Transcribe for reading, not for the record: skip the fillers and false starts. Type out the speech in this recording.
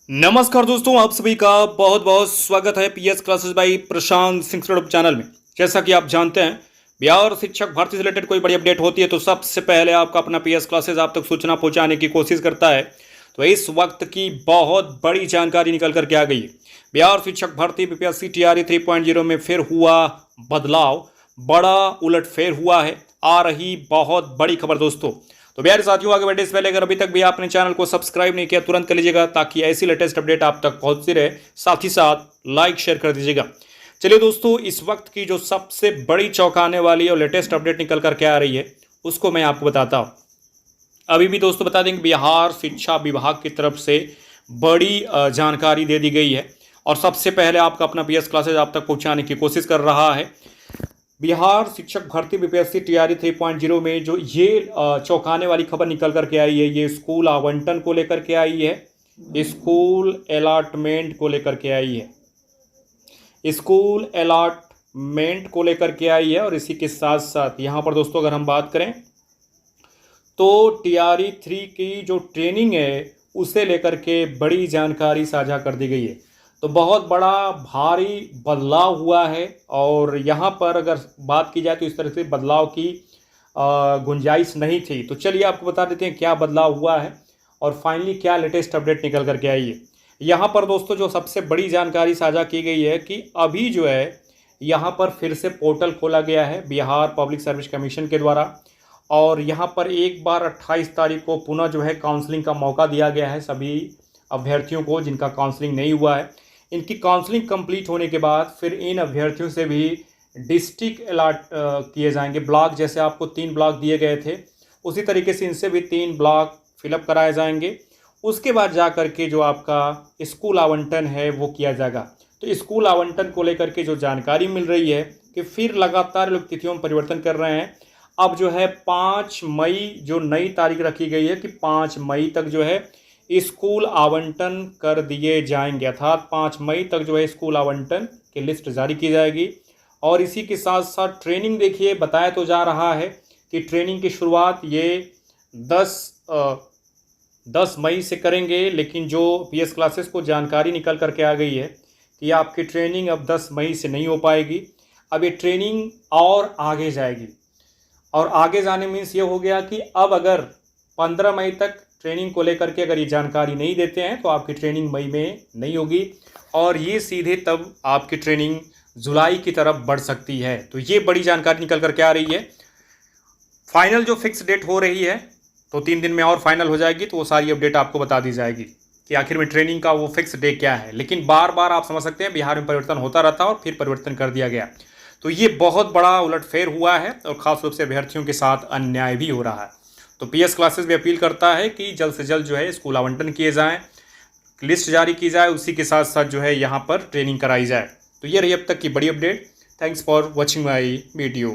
नमस्कार दोस्तों, आप सभी का बहुत बहुत स्वागत है PS classes by Prashant Singh channel में। जैसा कि आप जानते हैं, बिहार शिक्षक भर्ती से रिलेटेड कोई बड़ी अपडेट होती है तो सबसे पहले आपका अपना पीएस क्लासेस आप तक सूचना पहुंचाने की कोशिश करता है। तो इस वक्त की बहुत बड़ी जानकारी निकल करके आ गई है। बिहार शिक्षक भर्ती बीपीएससी टीआरई 3.0 में फिर हुआ बदलाव, बड़ा उलटफेर हुआ है। आ रही बहुत बड़ी खबर दोस्तों। तो प्यारे साथियों, आगे बढ़ने से पहले अगर अभी तक भी आपने चैनल को सब्सक्राइब नहीं किया तुरंत कर लीजिएगा ताकि ऐसी लेटेस्ट अपडेट आप तक पहुंचती रहे। साथ ही साथ लाइक शेयर कर दीजिएगा। चलिए दोस्तों, इस वक्त की जो सबसे बड़ी चौंकाने वाली और लेटेस्ट अपडेट निकल करके आ रही है उसको मैं आपको बताता हूँ। अभी भी दोस्तों बता दें, बिहार शिक्षा विभाग की तरफ से बड़ी जानकारी दे दी गई है और सबसे पहले आपका अपना पीएस क्लासेज आप तक पहुँचाने की कोशिश कर रहा है। बिहार शिक्षक भर्ती बीपीएससी टीआरई 3.0 में जो ये चौंकाने वाली खबर निकल करके आई है, ये स्कूल आवंटन को लेकर के आई है, स्कूल अलॉटमेंट को लेकर के आई है, स्कूल अलॉटमेंट को लेकर के आई है। और इसी के साथ साथ यहाँ पर दोस्तों अगर हम बात करें तो टीआरई 3 की जो ट्रेनिंग है उसे लेकर के बड़ी जानकारी साझा कर दी गई है। तो बहुत बड़ा भारी बदलाव हुआ है और यहाँ पर अगर बात की जाए तो इस तरह से बदलाव की गुंजाइश नहीं थी। तो चलिए आपको बता देते हैं क्या बदलाव हुआ है और फाइनली क्या लेटेस्ट अपडेट निकल करके आई है। यहाँ पर दोस्तों जो सबसे बड़ी जानकारी साझा की गई है कि अभी जो है यहाँ पर फिर से पोर्टल खोला गया है बिहार पब्लिक सर्विस कमीशन के द्वारा और यहाँ पर एक बार 28 तारीख को पुनः जो है काउंसलिंग का मौका दिया गया है सभी अभ्यर्थियों को जिनका काउंसलिंग नहीं हुआ है। इनकी काउंसलिंग कंप्लीट होने के बाद फिर इन अभ्यर्थियों से भी डिस्ट्रिक्ट अलॉट किए जाएंगे। ब्लॉक जैसे आपको 3 ब्लॉक दिए गए थे उसी तरीके से इनसे भी 3 ब्लॉक फिलअप कराए जाएंगे। उसके बाद जा कर के जो आपका स्कूल आवंटन है वो किया जाएगा। तो स्कूल आवंटन को लेकर के जो जानकारी मिल रही है कि फिर लगातार लोग तिथियों में परिवर्तन कर रहे हैं। अब जो है 5 मई जो नई तारीख रखी गई है कि 5 मई तक जो है स्कूल आवंटन कर दिए जाएंगे, अर्थात 5 मई तक जो है स्कूल आवंटन की लिस्ट जारी की जाएगी। और इसी के साथ साथ ट्रेनिंग देखिए बताया तो जा रहा है कि ट्रेनिंग की शुरुआत ये 10 मई से करेंगे, लेकिन जो पीएस क्लासेस को जानकारी निकल करके आ गई है कि आपकी ट्रेनिंग अब 10 मई से नहीं हो पाएगी। अब ये ट्रेनिंग और आगे जाएगी और आगे जाने मीन्स ये हो गया कि अब अगर 15 मई तक ट्रेनिंग को लेकर के अगर ये जानकारी नहीं देते हैं तो आपकी ट्रेनिंग मई में नहीं होगी और ये सीधे तब आपकी ट्रेनिंग जुलाई की तरफ बढ़ सकती है। तो ये बड़ी जानकारी निकल करके आ रही है। फाइनल जो फिक्स डेट हो रही है तो 3 दिन में और फाइनल हो जाएगी, तो वो सारी अपडेट आपको बता दी जाएगी कि आखिर में ट्रेनिंग का वो फिक्स डे क्या है। लेकिन बार बार आप समझ सकते हैं बिहार में परिवर्तन होता रहता और फिर परिवर्तन कर दिया गया। तो ये बहुत बड़ा उलटफेर हुआ है और ख़ास रूप से अभ्यर्थियों के साथ अन्याय भी हो रहा है। तो पीएस क्लासेस भी अपील करता है कि जल्द से जल्द जो है स्कूल आवंटन किए जाएं, लिस्ट जारी की जाए, उसी के साथ साथ जो है यहाँ पर ट्रेनिंग कराई जाए। तो ये रही अब तक की बड़ी update. Thanks for watching my video.